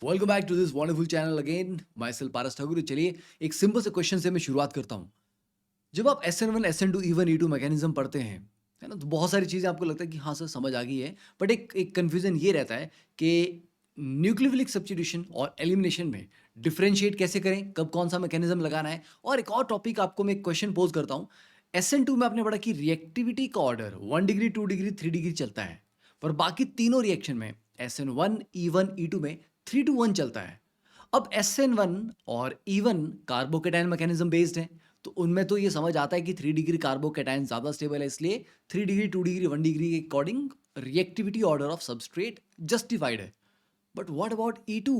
Welcome back to this wonderful channel again myself Paras Thakur. चलिए एक simple से question से मैं शुरुआत करता हूँ। जब आप SN1 SN2 E1 E2 mechanism पढ़ते हैं, है ना, तो बहुत सारी चीज़ें आपको लगता है कि हाँ सर समझ आ गई है। बट एक एक कन्फ्यूजन ये रहता है कि न्यूक्लियोफिलिक सब्स्टिट्यूशन और एलिमिनेशन में डिफरेंशिएट कैसे करें, कब कौन सा मैकेनिज्म लगाना है। और एक और टॉपिक आपको मैं एक क्वेश्चन पोज करता हूँ। SN2 में आपने पढ़ा कि रिएक्टिविटी का ऑर्डर 1 डिग्री 2 डिग्री 3 डिग्री चलता है, पर बाकी तीनों रिएक्शन में SN1 E1 E2 में 3 to 1 चलता है। अब SN1 और E1 कार्बोकेटाइन मैकेनिज्म बेस्ड है, तो उनमें तो ये समझ आता है कि 3 डिग्री कार्बोकेटाइन ज़्यादा स्टेबल है, इसलिए 3 डिग्री 2 डिग्री 1 डिग्री के according reactivity order of substrate justified है। But what about E2?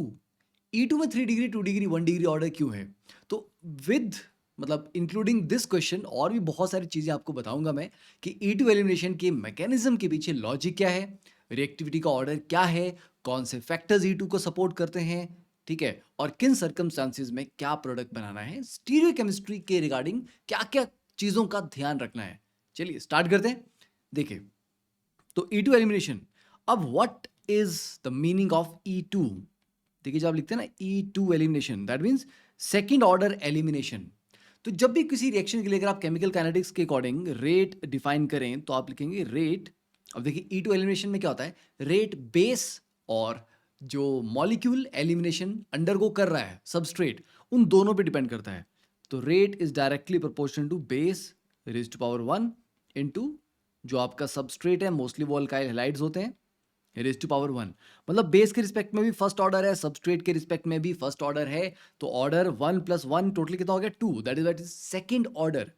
E2 में 3 डिग्री 2 डिग्री 1 डिग्री ऑर्डर क्यों है? तो विद मतलब इंक्लूडिंग दिस क्वेश्चन और भी बहुत सारी चीज़ें आपको बताऊंगा मैं कि E2 एलिमिनेशन के मैकेनिज्म के पीछे लॉजिक क्या है, रिएक्टिविटी का ऑर्डर क्या है, कौन से फैक्टर्स E2 को सपोर्ट करते हैं, ठीक है, और किन सर्कमस्टांसिस में क्या प्रोडक्ट बनाना है, स्टीरियोकेमिस्ट्री के रिगार्डिंग क्या क्या चीज़ों का ध्यान रखना है। चलिए स्टार्ट करते हैं। देखिए, तो E2 एलिमिनेशन। अब what is the meaning of E2? देखिए, जब आप लिखते हैं ना E2 elimination, that means second order elimination. तो जब भी किसी रिएक्शन के लिए अगर आप केमिकल काइनेटिक्स के अकॉर्डिंग रेट डिफाइन करें तो आप लिखेंगे रेट। अब देखिए E2 एलिमिनेशन में क्या होता है, रेट बेस और जो मॉलिक्यूल एलिमिनेशन अंडरगो कर रहा है सबस्ट्रेट, उन दोनों पे डिपेंड करता है। तो rate is directly proportional to base raise to power 1 into जो आपका सबस्ट्रेट है, मोस्टली वो अल्काइल हैलाइड्स होते हैं, रेज टू पावर 1। मतलब बेस के रिस्पेक्ट में भी फर्स्ट ऑर्डर है, सबस्ट्रेट के रिस्पेक्ट में भी फर्स्ट ऑर्डर है। तो ऑर्डर 1 + 1 टोटल कितना हो गया 2, दैट इज सेकेंड ऑर्डर।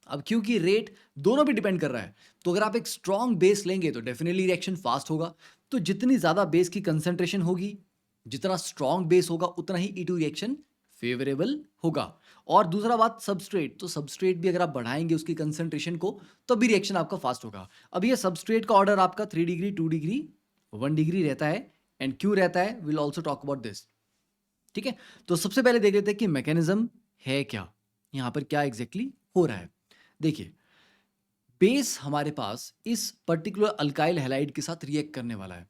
अब क्योंकि रेट दोनों पे डिपेंड कर रहा है, तो अगर आप एक स्ट्रॉन्ग बेस लेंगे तो डेफिनेटली रिएक्शन फास्ट होगा। तो जितनी ज़्यादा बेस की कंसंट्रेशन होगी, जितना स्ट्रॉन्ग बेस होगा, उतना ही E2 रिएक्शन फेवरेबल होगा। और दूसरा बात सबस्ट्रेट, तो सबस्ट्रेट भी अगर आप बढ़ाएंगे उसकी कंसंट्रेशन को, तो भी रिएक्शन आपका फास्ट होगा। अब ये सबस्ट्रेट का ऑर्डर आपका 3 डिग्री 2 डिग्री 1 डिग्री रहता है। एंड क्यों रहता है, will also talk about this. ठीक है, तो सबसे पहले देख लेते हैं कि मैकेनिज्म है क्या, यहां पर क्या एग्जैक्टली हो रहा है। देखिए, बेस हमारे पास इस पर्टिकुलर अल्काइल हैलाइड के साथ रिएक्ट करने वाला है।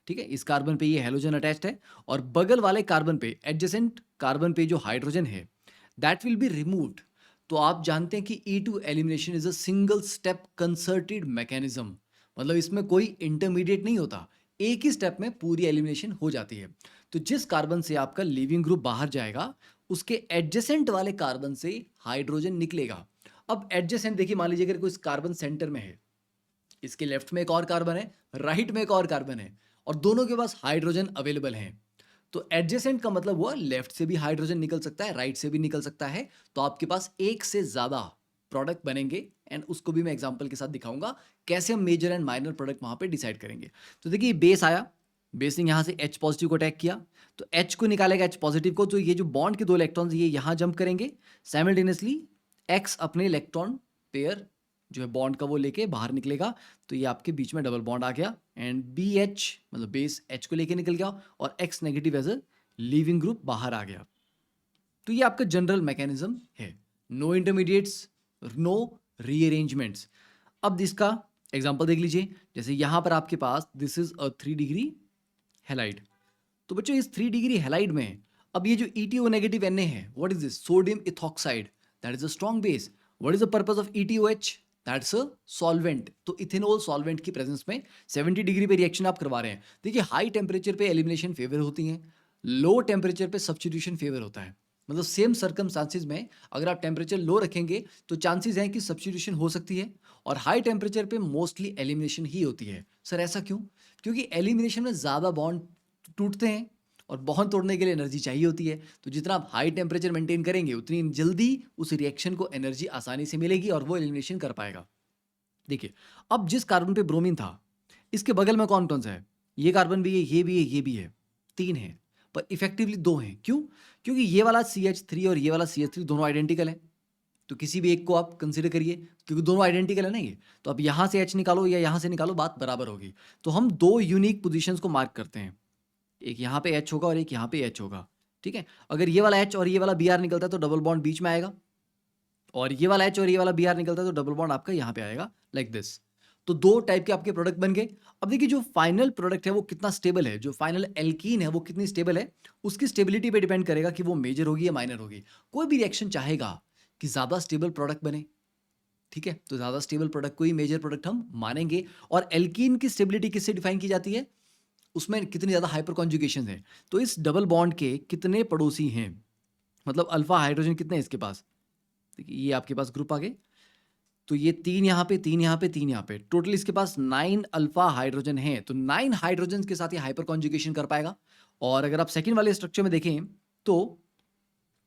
ठीक है, इस कार्बन पे ये हैलोजन अटैच्ड है और बगल वाले कार्बन पे, एडजेसेंट कार्बन पे जो हाइड्रोजन है, दैट विल बी रिमूव्ड। तो आप जानते हैं कि E2 elimination is a single step concerted mechanism. मतलब इसमें कोई इंटरमीडिएट नहीं होता, एक ही स्टेप में पूरी एलिमिनेशन हो जाती है। तो जिस कार्बन से आपका लीविंग ग्रुप बाहर जाएगा, उसके एडजेसेंट वाले कार्बन से हाइड्रोजन निकलेगा। अब एडजेसेंट देखिए, मान लीजिए अगर कोई कार्बन सेंटर में है, इसके लेफ्ट में एक और कार्बन है, राइट में एक और कार्बन है, और दोनों के पास हाइड्रोजन अवेलेबल है। तो एडजेसेंट का मतलब हुआ लेफ्ट से भी हाइड्रोजन निकल सकता है, राइट से भी निकल सकता है। तो आपके पास एक से ज्यादा प्रोडक्ट बनेंगे। एंड उसको भी मैं एग्जांपल के साथ दिखाऊंगा कैसे हम मेजर एंड माइनर प्रोडक्ट वहां पे डिसाइड करेंगे। तो देखिए, बेस आया, बेस ने यहां से H पॉजिटिव को अटैक किया, तो H को निकालेगा H पॉजिटिव को, तो ये जो बॉन्ड के दो इलेक्ट्रॉन्स ये यहां जंप करेंगे साइमल्टेनियसली। X अपने इलेक्ट्रॉन पेयर जो है बॉन्ड का वो लेके बाहर निकलेगा, तो ये आपके बीच में डबल बॉन्ड आ गया। एंड BH मतलब बेस H को लेके निकल गया और X negative as a leaving group बाहर आ गया। तो ये आपका जनरल मैकेनिज्म है, नो इंटरमीडिएट्स, नो रीअरेंजमेंट्स। अब इसका एग्जांपल देख लीजिए, जैसे यहां पर आपके पास this is a 3 degree halide. तो बच्चों इस 3 डिग्री हैलाइड में अब ये जो ETO नेगेटिव Na है, what is this, sodium ethoxide, that is a strong base. What is the purpose of ETOH, that's a solvent. तो इथेनॉल सॉल्वेंट की प्रेजेंस में 70 डिग्री पे रिएक्शन आप करवा रहे हैं। देखिए, हाई टेम्परेचर पे एलिमिनेशन फेवर होती है, लो टेम्परेचर पे सब्स्टिट्यूशन फेवर होता है। मतलब सेम सर्कमस्टांसिस में अगर आप टेम्परेचर लो रखेंगे तो चांसेस हैं कि सब्स्टिट्यूशन हो सकती है, और हाई टेम्परेचर पे मोस्टली एलिमिनेशन ही होती है। सर ऐसा क्यों? क्योंकि एलिमिनेशन में ज़्यादा बॉन्ड टूटते हैं और बॉन्ड तोड़ने के लिए एनर्जी चाहिए होती है। तो जितना आप हाई टेम्परेचर मेंटेन करेंगे, उतनी जल्दी उस रिएक्शन को एनर्जी आसानी से मिलेगी और वो एलिमिनेशन कर पाएगा। देखिए, अब जिस कार्बन पे ब्रोमीन था, इसके बगल में कौन कौन सा है, ये कार्बन भी है, ये भी है, ये भी है, 3 है, पर इफेक्टिवली 2 हैं। क्यों? क्योंकि ये वाला CH3 और ये वाला CH3 दोनों आइडेंटिकल है। तो किसी भी एक को आप कंसीडर करिए, क्योंकि दोनों आइडेंटिकल है ना ये। तो अब यहां से H निकालो या यहां से निकालो, बात बराबर होगी। तो हम दो यूनिक पोजीशंस को मार्क करते हैं, एक यहाँ पे H होगा और एक यहाँ पे H होगा। ठीक है, अगर ये वाला H और ये वाला Br निकलता है तो डबल बॉन्ड बीच में आएगा, और ये वाला H और ये वाला Br निकलता है तो डबल बॉन्ड आपका यहाँ पे आएगा, लाइक दिस। तो 2 टाइप के आपके प्रोडक्ट बन गए। अब देखिए जो फाइनल प्रोडक्ट है वो कितना स्टेबल है, जो फाइनल एल्कीन है वो कितनी स्टेबल है, उसकी स्टेबिलिटी पे डिपेंड करेगा कि वो मेजर होगी या माइनर होगी। कोई भी रिएक्शन चाहेगा कि ज़्यादा स्टेबल प्रोडक्ट बने, ठीक है? तो ज़्यादा स्टेबल प्रोडक्ट को ही मेजर प्रोडक्ट हम मानेंगे। और एल्कीन की स्टेबिलिटी किससे डिफाइन की जाती है? उसमें कितनी ज़्यादा हाइपर कॉन्जुगेशन है। तो इस डबल बॉन्ड के कितने पड़ोसी हैं? मतलब अल्फा हाइड्रोजन कितने हैं इसके पास? देखिए ये आपके पास ग्रुप आ गए। तो ये 3 यहाँ पे, 3 यहाँ पे, 3 यहाँ पे। टोटल इसके पास 9 अल्फा हाइड्रोजन हैं। तो 9 हाइड्रोजन्स के साथ ये हाइपर कॉन्जुगेशन कर पाएगा। और अगर आप सेकंड वाले स्ट्रक्चर में देखें तो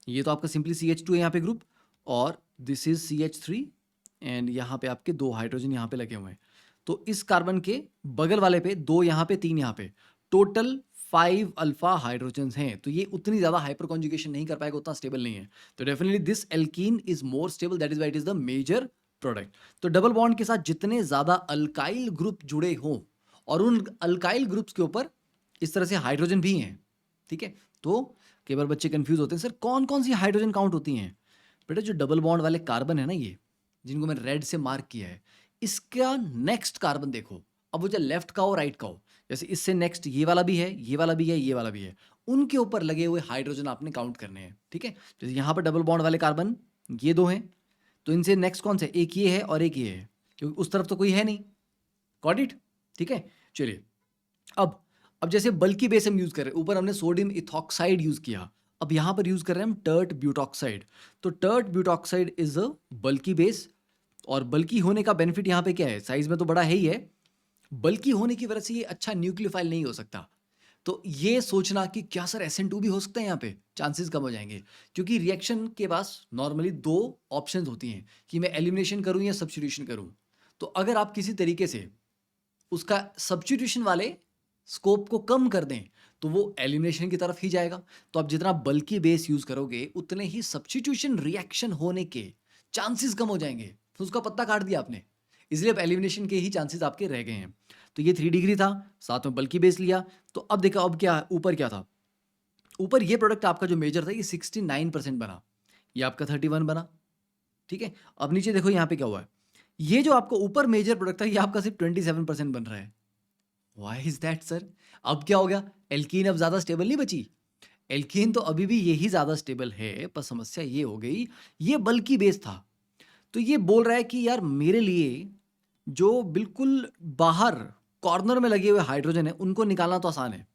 ये तो आपका सिंपली CH2 है यहाँ पे ग्रुप, और दिस इज CH3, एंड यहाँ पे आपके 2 हाइड्रोजन यहाँ पे लगे हुए हैं। तो इस कार्बन के बगल वाले पे 2 यहाँ पे, 3 यहाँ पे, टोटल 5 अल्फा हाइड्रोजन्स हैं। तो ये उतनी ज़्यादा हाइपर कॉन्जुगेशन नहीं कर पाएगा, उतना स्टेबल नहीं है। तो definitely this alkene is more stable, that is why it is the major product. तो डबल बॉन्ड के साथ जितने ज़्यादा अल्काइल ग्रुप जुड़े हों और उन अल्काइल ग्रुप्स के ऊपर इस तरह से हाइड्रोजन भी हैं, ठीक है? तो कई बार बच्चे कंफ्यूज होते हैं, सर कौन कौन सी हाइड्रोजन काउंट होती हैं? बेटा जो डबल बॉन्ड वाले कार्बन है ना, ये जिनको मैंने रेड से मार्क किया है, इसका नेक्स्ट कार्बन देखो। अब वो चाहे लेफ्ट का हो राइट का हो, जैसे इससे नेक्स्ट ये वाला भी है, ये वाला भी है, ये वाला भी है, उनके ऊपर लगे हुए हाइड्रोजन आपने काउंट करने हैं, ठीक है? जैसे यहाँ पर डबल बॉन्ड वाले कार्बन ये 2 हैं, तो इनसे नेक्स्ट कौन सा है? एक ये है और एक ये है, क्योंकि उस तरफ तो कोई है नहीं। Got it? ठीक है, चलिए। अब जैसे बल्कि बेस हम यूज कर रहे हैं, ऊपर हमने सोडियम इथॉक्साइड यूज किया, अब यहां पर यूज कर रहे हैं हम टर्ट ब्यूटॉक्साइड। तो टर्ट ब्यूटॉक्साइड इज अ बल्कि बेस, और बल्कि होने का बेनिफिट यहाँ पे क्या है? साइज में तो बड़ा है ही है, बल्कि होने की वजह से ये अच्छा न्यूक्लियोफाइल नहीं हो सकता। तो ये सोचना कि क्या सर SN2 भी हो सकता है यहाँ पे, चांसेस कम हो जाएंगे, क्योंकि रिएक्शन के पास नॉर्मली 2 ऑप्शंस होती हैं कि मैं एलिमिनेशन करूं या सब्स्टिट्यूशन करूं। तो अगर आप किसी तरीके से उसका सब्स्टिट्यूशन वाले स्कोप को कम कर दें तो वो एलिमिनेशन की तरफ ही जाएगा। तो आप जितना बल्कि बेस यूज करोगे उतने ही सब्स्टिट्यूशन रिएक्शन होने के चांसेस कम हो जाएंगे। तो उसका पत्ता काट दिया आपने, इसलिए अब एलिमिनेशन के ही चांसेस आपके रह गए हैं। तो ये 3 डिग्री था, साथ में बल्कि बेस लिया। तो अब देखा अब क्या ऊपर क्या था? ऊपर ये प्रोडक्ट आपका जो मेजर था ये 69% बना, ये आपका 31 बना, ठीक है? अब नीचे देखो यहाँ पे क्या हुआ है, ये जो आपका ऊपर मेजर प्रोडक्ट था ये आपका सिर्फ 27% बन रहा है। Why is that sir? अब क्या हो गया? एल्कीन अब ज्यादा स्टेबल नहीं बची। एल्कीन तो अभी भी यही ज्यादा स्टेबल है, पर समस्या ये हो गई, ये बल्कि बेस था। तो ये बोल रहा है कि यार मेरे लिए जो बिल्कुल बाहर कॉर्नर में लगे हुए हाइड्रोजन है उनको निकालना तो आसान है,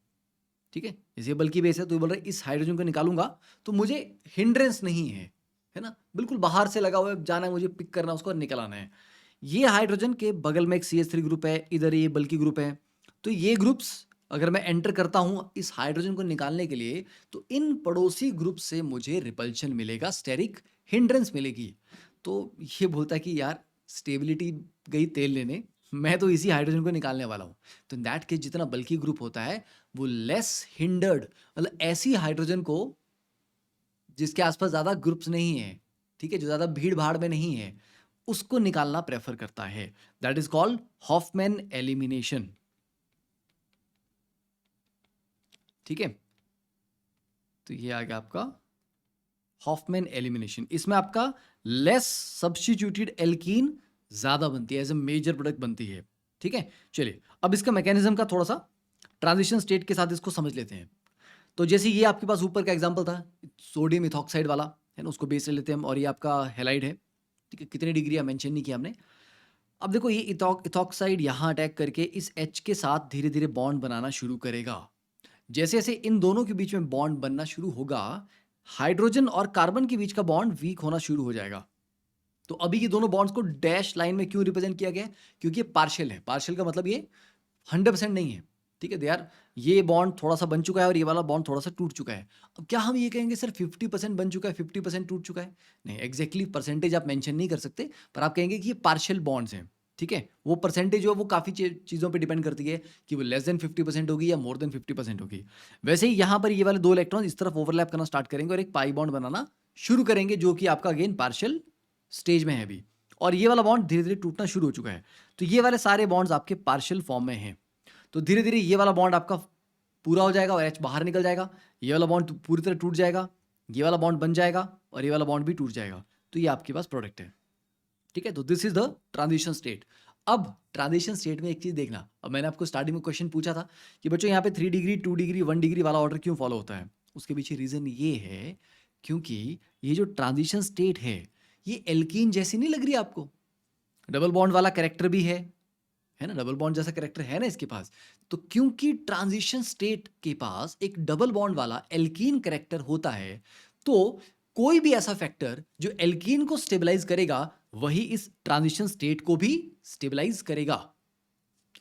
ठीक है? जैसे ये बल्कि बेस है तो ये बोल रहा है इस हाइड्रोजन को निकालूंगा तो मुझे हिंड्रेंस नहीं है ना? बिल्कुल बाहर से लगा हुआ है, जाना है मुझे, पिक करना उसको और निकलाना है। ये हाइड्रोजन के बगल में एक CH3 ग्रुप है, इधर ये बल्कि ग्रुप है। तो ये ग्रुप्स अगर मैं एंटर करता हूं इस हाइड्रोजन को निकालने के लिए, तो इन पड़ोसी ग्रुप से मुझे रिपल्शन मिलेगा, स्टेरिक हिंड्रेंस मिलेगी। तो ये बोलता है कि यार स्टेबिलिटी गई तेल लेने, मैं तो इसी हाइड्रोजन को निकालने वाला हूँ। तो इन दैट केस जितना बल्कि ग्रुप होता है वो लेस हिंडर्ड, मतलब ऐसी हाइड्रोजन को जिसके आसपास ज़्यादा ग्रुप्स नहीं है, ठीक है, जो ज़्यादा भीड़ भाड़ में नहीं है, उसको निकालना प्रेफर करता है। That is called Hofmann elimination, ठीक है? तो ये आ गया आपका हॉफमैन एलिमिनेशन। इसमें आपका लेस सब्स्टिट्यूटेड एल्कीन ज्यादा बनती है, एज ए मेजर प्रोडक्ट बनती है, ठीक है? चलिए अब इसका मैकेनिज्म का थोड़ा सा ट्रांजिशन स्टेट के साथ इसको समझ लेते हैं। तो जैसे ये आपके पास ऊपर का एग्जांपल था सोडियम इथॉक्साइड वाला, है ना, उसको बेस ले लेते हैं हम, और ये आपका हेलाइड है, ठीक है? कितने डिग्री मेंशन नहीं किया हमने। अब देखो ये इथॉक्साइड यहाँ अटैक करके इस H के साथ धीरे धीरे बॉन्ड बनाना शुरू करेगा। जैसे जैसे इन दोनों के बीच में बॉन्ड बनना शुरू होगा, हाइड्रोजन और कार्बन के बीच का बॉन्ड वीक होना शुरू हो जाएगा। तो अभी ये दोनों बॉन्ड्स को डैश लाइन में क्यों रिप्रेजेंट किया गया है? क्योंकि ये पार्शियल है। पार्शियल का मतलब ये 100% नहीं है, ठीक है? तो यार ये बॉन्ड थोड़ा सा बन चुका है और ये वाला बॉन्ड थोड़ा सा टूट चुका है। अब क्या हम ये कहेंगे सर 50% बन चुका है 50% टूट चुका है? नहीं, एग्जैक्टली परसेंटेज आप मेंशन नहीं कर सकते, पर आप कहेंगे कि ये पार्शियल बॉन्ड्स हैं, ठीक है? वो परसेंटेज जो है वो काफ़ी चीज़ों पे डिपेंड करती है कि वो लेस देन 50% होगी या मोर देन 50% होगी। वैसे ही यहाँ पर ये वाले 2 इलेक्ट्रॉन इस तरफ ओवरलैप करना स्टार्ट करेंगे और एक पाई बॉन्ड बनाना शुरू करेंगे, जो कि आपका अगेन पार्शियल स्टेज में है अभी, और ये वाला बॉन्ड धीरे धीरे टूटना शुरू हो चुका है। तो ये वाले सारे बॉन्ड्स आपके पार्शियल फॉर्म में हैं। तो धीरे धीरे ये वाला बॉन्ड आपका पूरा हो जाएगा और H बाहर निकल जाएगा, ये वाला बॉन्ड पूरी तरह टूट जाएगा, ये वाला बॉन्ड बन जाएगा और ये वाला बॉन्ड भी टूट जाएगा। तो ये आपके पास प्रोडक्ट है, ठीक है? तो this is the transition state. अब ट्रांजिशन स्टेट में एक चीज देखना, अब मैंने आपको स्टार्टिंग में क्वेश्चन पूछा था कि बच्चों यहाँ पे 3 डिग्री 2 डिग्री 1 डिग्री वाला ऑर्डर क्यों फॉलो होता है, उसके पीछे रीजन ये है क्योंकि ये जो ट्रांजिशन स्टेट है एल्कीन जैसी नहीं लग रही आपको, डबल बॉन्ड वाला कैरेक्टर भी है ना, डबल बॉन्ड जैसा कैरेक्टर है ना इसके पास। तो क्योंकि ट्रांजिशन स्टेट के पास एक डबल बॉन्ड वाला एल्कीन कैरेक्टर होता है, तो कोई भी ऐसा फैक्टर जो एल्कीन को स्टेबलाइज करेगा वही इस ट्रांजिशन स्टेट को भी स्टेबलाइज करेगा।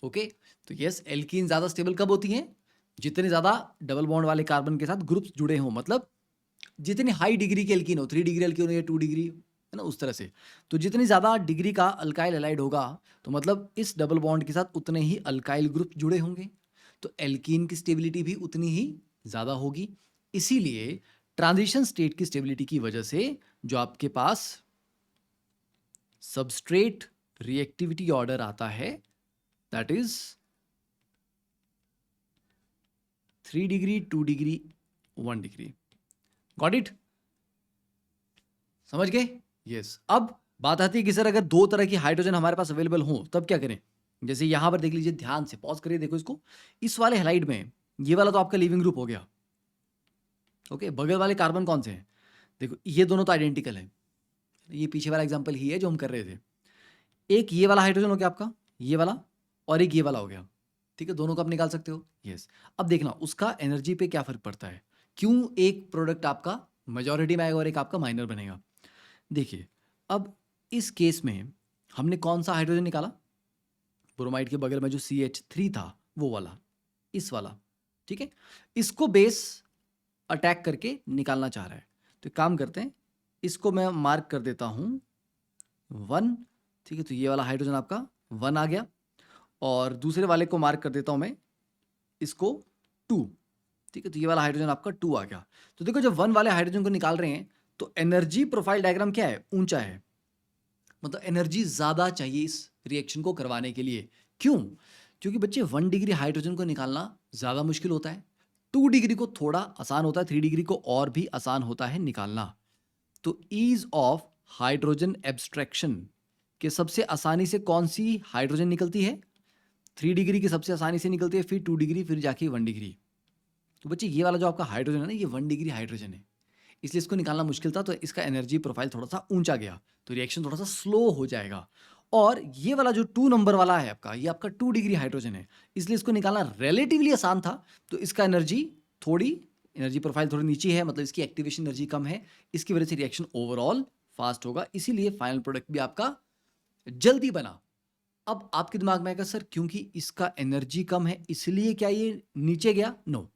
ओके, तो यस, एल्कीन ज्यादा स्टेबल कब होती हैं? जितने ज्यादा डबल बॉन्ड वाले कार्बन के साथ ग्रुप्स जुड़े हों, मतलब जितनी हाई डिग्री के एल्कीन हो, 3 डिग्री एल्कीन हो या 2 डिग्री, है ना, उस तरह से। तो जितनी ज़्यादा डिग्री का अल्काइल हैलाइड होगा तो मतलब इस डबल बॉन्ड के साथ उतने ही अल्काइल ग्रुप जुड़े होंगे, तो एल्कीन की स्टेबिलिटी भी उतनी ही ज़्यादा होगी। इसीलिए ट्रांजिशन स्टेट की स्टेबिलिटी की वजह से जो आपके पास सबस्ट्रेट रिएक्टिविटी ऑर्डर आता है that is 3 degree 2 degree 1 degree. Got it? समझ गए? यस। अब बात आती है कि सर अगर दो तरह की हाइड्रोजन हमारे पास अवेलेबल हो तब क्या करें? जैसे यहां पर देख लीजिए, ध्यान से पॉज करिए, देखो इसको। इस वाले हैलाइड में ये वाला तो आपका लीविंग ग्रुप हो गया। ओके, बगल वाले कार्बन कौन से हैं? देखो ये दोनों तो आइडेंटिकल हैं, ये पीछे वाला एग्जांपल ही है जो हम कर रहे थे। एक ये वाला हाइड्रोजन हो गया आपका, ये वाला, और एक ये वाला हो गया। ठीक है, दोनों को आप निकाल सकते हो। यस। अब देखना उसका एनर्जी पे क्या फर्क पड़ता है, क्यों एक प्रोडक्ट आपका मेजॉरिटी में आएगा और एक आपका माइनर बनेगा। देखिए, अब इस केस में हमने कौन सा हाइड्रोजन निकाला? ब्रोमाइड के बगल में जो CH3 था वो वाला, इस वाला। ठीक है, इसको बेस अटैक करके निकालना चाह रहा है, तो एक काम करते हैं, इसको मैं मार्क कर देता हूं 1। ठीक है, तो ये वाला हाइड्रोजन आपका 1 आ गया, और दूसरे वाले को मार्क कर देता हूं मैं, इसको 2। ठीक है, तो ये वाला हाइड्रोजन आपका 2 आ गया। तो देखो जब 1 वाले हाइड्रोजन को निकाल रहे हैं तो एनर्जी प्रोफाइल डायग्राम क्या है? ऊंचा है, मतलब एनर्जी ज्यादा चाहिए इस रिएक्शन को करवाने के लिए। क्यों? क्योंकि बच्चे 1 डिग्री हाइड्रोजन को निकालना ज्यादा मुश्किल होता है, 2 डिग्री को थोड़ा आसान होता है, 3 डिग्री को और भी आसान होता है निकालना। तो ईज ऑफ हाइड्रोजन एब्स्ट्रैक्शन के सबसे आसानी से कौन सी हाइड्रोजन निकलती है? 3 डिग्री की सबसे आसानी से निकलती है, फिर 2 डिग्री, फिर जाके 1 डिग्री। तो बच्चे ये वाला जो आपका हाइड्रोजन है ना, ये 1 डिग्री हाइड्रोजन है, इसलिए इसको निकालना मुश्किल था, तो इसका एनर्जी प्रोफाइल थोड़ा सा ऊंचा गया, तो रिएक्शन थोड़ा सा स्लो हो जाएगा। और ये वाला जो 2 नंबर वाला है आपका, ये आपका 2 डिग्री हाइड्रोजन है, इसलिए इसको निकालना रिलेटिवली आसान था, तो इसका एनर्जी प्रोफाइल थोड़ी नीचे है, मतलब इसकी एक्टिवेशन एनर्जी कम है, इसकी वजह से रिएक्शन ओवरऑल फास्ट होगा, इसीलिए फाइनल प्रोडक्ट भी आपका जल्दी बना। अब आपके दिमाग में आएगा सर क्योंकि इसका एनर्जी कम है इसलिए क्या ये नीचे गया? नो,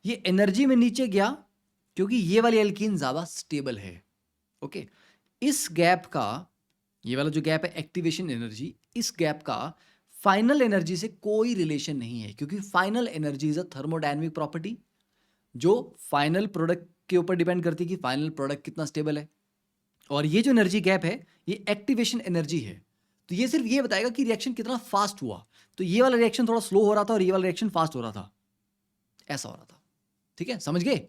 ये एनर्जी में नीचे गया क्योंकि ये वाली एल्कीन ज्यादा स्टेबल है। ओके, इस गैप का, ये वाला जो गैप है एक्टिवेशन एनर्जी, इस गैप का फाइनल एनर्जी से कोई रिलेशन नहीं है, क्योंकि final energy is a thermodynamic property जो फाइनल प्रोडक्ट के ऊपर डिपेंड करती है कि फाइनल प्रोडक्ट कितना स्टेबल है। और ये जो एनर्जी गैप है ये एक्टिवेशन एनर्जी है, तो ये सिर्फ ये बताएगा कि रिएक्शन कितना फास्ट हुआ। तो ये वाला रिएक्शन थोड़ा स्लो हो रहा था और ये वाला रिएक्शन फास्ट हो रहा था, ऐसा हो रहा था। ठीक है, समझ गए?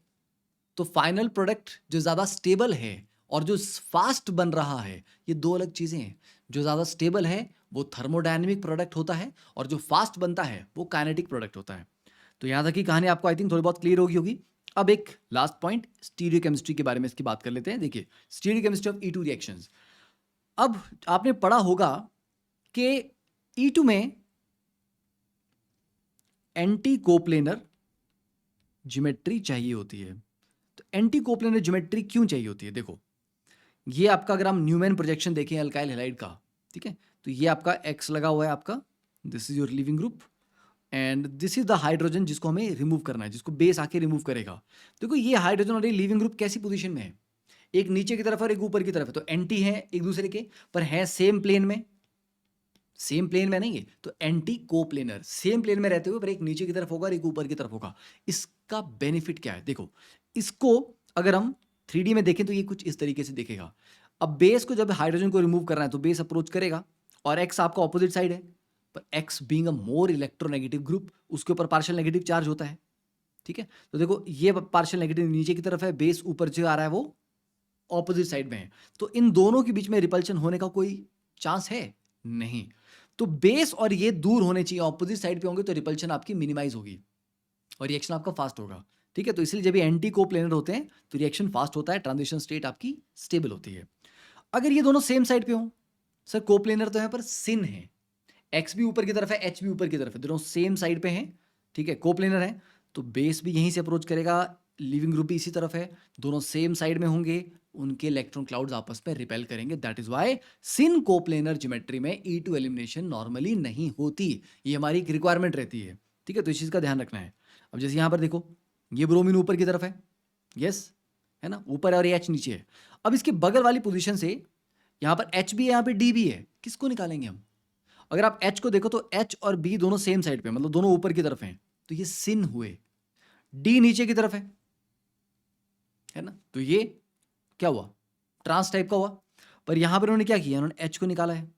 तो फाइनल प्रोडक्ट जो ज्यादा स्टेबल है और जो फास्ट बन रहा है, ये दो अलग चीजें हैं। जो ज्यादा स्टेबल है वो थर्मोडायनेमिक प्रोडक्ट होता है, और जो फास्ट बनता है वो काइनेटिक प्रोडक्ट होता है। तो यहां तक की कहानी आपको आई थिंक थोड़ी बहुत क्लियर होगी। अब एक लास्ट पॉइंट स्टीरियोकेमिस्ट्री के बारे में इसकी बात कर लेते हैं। देखिए, स्टीरियोकेमिस्ट्री ऑफ E2 रिएक्शंस। अब आपने पढ़ा होगा कि E2 में एंटी कोप्लेनर ज्योमेट्री चाहिए होती है। तो एंटी कोप्लेनर ज्योमेट्री क्यों चाहिए होती है? देखो, ये आपका अगर हम न्यूमैन प्रोजेक्शन देखें अल्काइल हैलाइड का, ठीक है, तो ये आपका X लगा हुआ है आपका, this is your leaving group, and this is the hydrogen जिसको हमें रिमूव करना है, जिसको बेस आके रिमूव करेगा। देखो ये हाइड्रोजन और ये लिविंग ग्रुप कैसी पोजीशन में है? एक नीचे की तरफ और एक ऊपर की तरफ है, तो एंटी है एक दूसरे के, पर है सेम प्लेन में। सेम प्लेन में नहीं है तो एंटी कोप्लेनर, सेम प्लेन में रहते हुए पर एक नीचे की तरफ होगा और एक ऊपर की तरफ होगा। इसका बेनिफिट क्या है? देखो, इसको अगर हम 3D में देखें तो ये कुछ इस तरीके से दिखेगा। अब बेस को जब हाइड्रोजन को रिमूव करना है तो बेस अप्रोच करेगा, और एक्स आपका ऑपोजिट साइड है, पर x being a more electronegative group, उसके ऊपर पार्शियल नेगेटिव चार्ज होता है। ठीक है, तो देखो ये पार्शियल नेगेटिव नीचे की तरफ है, बेस ऊपर जो आ रहा है वो ऑपोजिट साइड में है, तो इन दोनों के बीच में रिपल्शन होने का कोई चांस है नहीं। तो बेस और ये दूर होने चाहिए, ऑपोजिट साइड पे होंगे तो रिपल्शन आपकी मिनिमाइज होगी और रिएक्शन आपका फास्ट होगा। ठीक है, तो इसलिए जब ये एंटी कोप्लेनर होते हैं तो रिएक्शन फास्ट होता है, ट्रांजिशन स्टेट आपकी स्टेबल होती है। अगर ये दोनों सेम साइड पे हो, सर कोप्लेनर तो यहाँ पर सिन है, एक्स भी ऊपर की तरफ है, एच भी ऊपर की तरफ है, दोनों सेम साइड पे हैं। ठीक है, कोप्लेनर है तो बेस भी यहीं से अप्रोच करेगा, लिविंग ग्रुप भी इसी तरफ है, दोनों सेम साइड में होंगे, उनके इलेक्ट्रॉन क्लाउड्स आपस में रिपेल करेंगे। That is why syn coplanar geometry में E2 एलिमिनेशन नॉर्मली नहीं होती, ये हमारी एक रिक्वायरमेंट रहती है। ठीक है, तो इस चीज़ का ध्यान रखना है। अब जैसे यहाँ पर देखो, ये ब्रोमीन ऊपर की तरफ है, यस है ना, ऊपर है और ये H नीचे है। अब इसके बगल वाली पोजीशन से यहाँ पर H भी है, यहाँ पे D भी है, किसको निकालेंगे हम? अगर आप H को देखो तो H और B दोनों सेम साइड पे, मतलब दोनों ऊपर की तरफ हैं, तो ये सिन हुए। D नीचे की तरफ है ना, तो ये क्या हुआ, ट्रांस टाइप का हुआ। पर यहां पर इन्होंने क्या किया, इन्होंने H को निकाला है,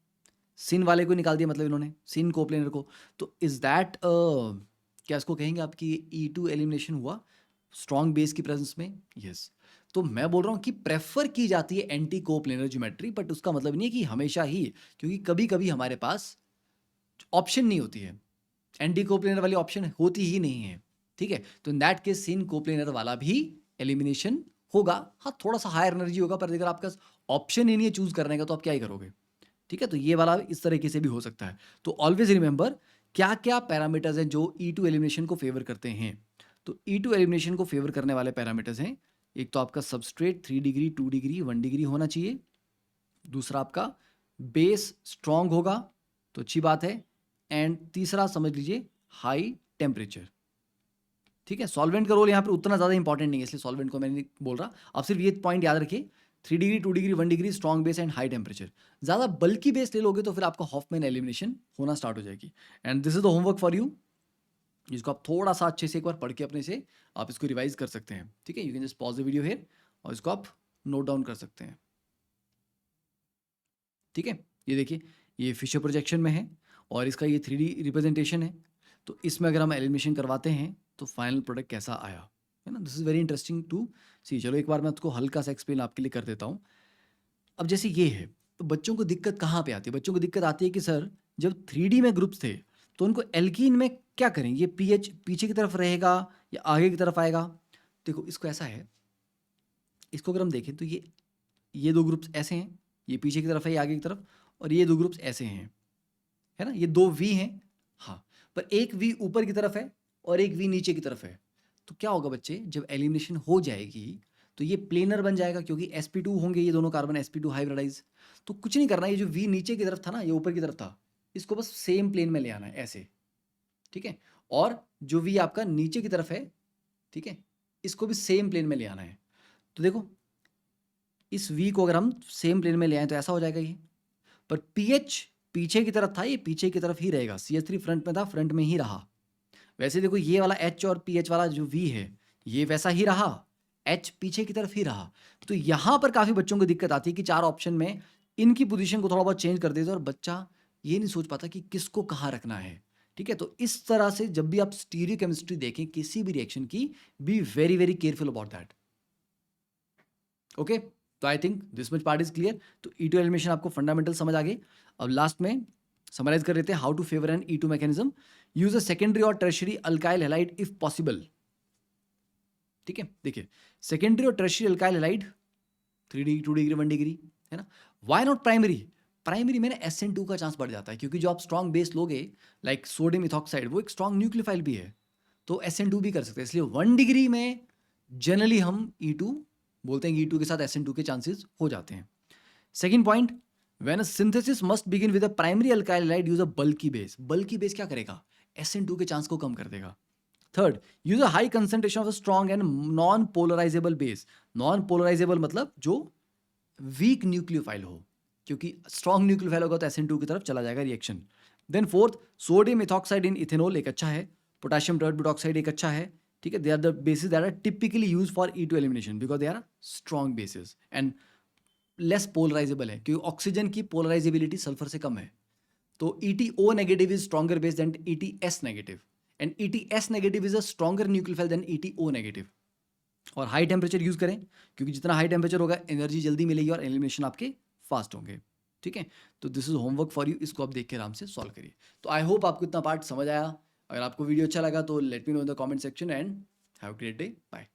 सिन वाले को निकाल दिया, मतलब इन्होंने सिन कोप्लेनर को। तो इज दैट क्या इसको कहेंगे आपकी E2 एलिमिनेशन हुआ स्ट्रॉन्ग बेस की प्रेजेंस में? यस। तो मैं बोल रहा हूं कि प्रेफर की जाती है एंटी कोप्लेनर ज्योमेट्री, बट उसका मतलब नहीं है कि हमेशा ही, क्योंकि कभी कभी हमारे पास ऑप्शन नहीं होती है, एंटी कोप्लेनर वाली ऑप्शन होती ही नहीं है। ठीक है, तो in that case syn coplanar वाला भी एलिमिनेशन होगा। हाँ, थोड़ा सा हायर एनर्जी होगा, पर अगर आपका ऑप्शन ही नहीं है चूज करने का तो आप क्या ही करोगे। ठीक है, तो ये वाला इस तरीके से भी हो सकता है। तो ऑलवेज रिमेंबर क्या क्या पैरामीटर्स हैं जो E2 एलिमिनेशन को फेवर करते हैं। तो E2 एलिमिनेशन को फेवर करने वाले पैरामीटर्स हैं, एक तो आपका सबस्ट्रेट 3 डिग्री 2 डिग्री 1 डिग्री होना चाहिए, दूसरा आपका बेस स्ट्रांग होगा तो अच्छी बात है, एंड तीसरा समझ लीजिए हाई टेम्परेचर। ठीक है, सॉल्वेंट का रोल यहाँ पर उतना ज़्यादा इंपॉर्टेंट नहीं है, इसलिए सॉल्वेंट को मैं नहीं बोल रहा। आप सिर्फ ये पॉइंट याद रखिए, 3 degree 2 degree 1 degree strong base and high temperature. ज़्यादा बल्कि बेस ले लोगे तो फिर आपका हॉफमैन एलिमिनेशन होना स्टार्ट हो जाएगी। And this is the homework for you, जिसको आप थोड़ा सा अच्छे से एक बार पढ़ के अपने से आप इसको रिवाइज कर सकते हैं। ठीक है, you can just pause the video here और इसको आप नोट डाउन कर सकते हैं। ठीक है, ये देखिए, ये फिशर प्रोजेक्शन में है और इसका ये 3D रिप्रेजेंटेशन है। तो इसमें अगर हम एलिमिनेशन करवाते हैं तो फाइनल प्रोडक्ट कैसा आया, है ना। This is very interesting to see. चलो एक बार मैं उसको हल्का सा एक्सप्लेन आपके लिए कर देता हूँ। अब जैसे ये है, तो बच्चों को दिक्कत कहाँ पे आती है? बच्चों को दिक्कत आती है कि सर जब 3D में ग्रुप्स थे तो उनको एल्कीन में क्या करें, ये पीएच पीछे की तरफ रहेगा या आगे की तरफ आएगा? देखो इसको ऐसा है, इसको अगर हम देखें तो ये दो ग्रुप्स ऐसे हैं, ये पीछे की तरफ है, ये आगे की तरफ, और ये दो ग्रुप्स ऐसे हैं, है ना, ये दो वी हैं। हाँ, पर एक वी ऊपर की तरफ है और एक वी नीचे की तरफ है। तो क्या होगा बच्चे, जब एलिमिनेशन हो जाएगी तो ये प्लेनर बन जाएगा, क्योंकि sp2 होंगे ये दोनों कार्बन, sp2 हाइब्रिडाइज। तो कुछ नहीं करना, ये जो वी नीचे की तरफ था ना, ये ऊपर की तरफ था, इसको बस सेम प्लेन में ले आना है ऐसे। ठीक है, और जो वी आपका नीचे की तरफ है, ठीक है, इसको भी सेम प्लेन में ले आना है। तो देखो इस वी को अगर हम सेम प्लेन में ले आए तो ऐसा हो जाएगा ये। पर पीएच पीछे की तरफ था, ये पीछे की तरफ ही रहेगा, CH3 फ्रंट में था, फ्रंट में ही रहा। वैसे देखो ये वाला H और पीएच वाला जो वी है ये वैसा ही रहा, H पीछे की तरफ ही रहा। तो यहाँ पर काफ़ी बच्चों को दिक्कत आती है कि 4 ऑप्शन में इनकी पोजीशन को थोड़ा बहुत चेंज कर देते और बच्चा ये नहीं सोच पाता कि किसको कहाँ रखना है। ठीक है, तो इस तरह से जब भी आप स्टीरियो केमिस्ट्री देखें किसी भी रिएक्शन की, be very very careful about that. Okay, तो I think this much part is clear. तो E2 एलिमिनेशन आपको फंडामेंटल समझ आ गए। अब लास्ट में समराइज कर लेते हैं how to favour an E2 mechanism. Use a secondary और tertiary alkyl halide if possible. ठीक है, देखिए सेकेंडरी और tertiary alkyl halide 3 degree 2 degree 1 degree, है ना। Why not primary? प्राइमरी में ना SN2 का चांस बढ़ जाता है, क्योंकि जो आप स्ट्रॉन्ग बेस लोगे लाइक सोडियम इथॉक्साइड, वो एक स्ट्रॉन्ग न्यूक्लियोफाइल भी है, तो SN2 भी कर सकते हैं। इसलिए 1 डिग्री में जनरली हम E2 बोलते हैं कि E2 के साथ SN2 के चांसेस हो जाते हैं। Second point, when a synthesis must begin with a primary alkyl halide use a bulky base. Bulky base क्या करेगा, SN2 के चांस को कम कर देगा। Third, use a high concentration of a strong and non polarisable base. Non polarisable मतलब जो weak nucleophile हो, क्योंकि स्ट्रॉन्ग न्यूक्लियोफाइल होगा तो SN2 की तरफ चला जाएगा reaction. Then fourth, sodium ethoxide in ethanol एक अच्छा है, पोटेशियम टर्बिडॉक्साइड एक अच्छा है। ठीक है, they are the bases that are typically use for E2 elimination because they are strong bases and less polarisable है, क्योंकि ऑक्सीजन की पोलराइजेबिलिटी सल्फर से कम है। तो EtO negative is stronger base than EtS negative, and EtS negative is a stronger nucleophile than EtO negative. और high temperature use करें, क्योंकि जितना हाई टेम्परेचर होगा एनर्जी जल्दी मिलेगी और एलिमिनेशन आपके फास्ट होंगे। ठीक है? तो this is homework for you, इसको आप देख के आराम से सॉल्व करिए। तो आई होप आपको इतना पार्ट समझ आया। अगर आपको वीडियो अच्छा लगा तो let me know in the comment section and have a great day. Bye.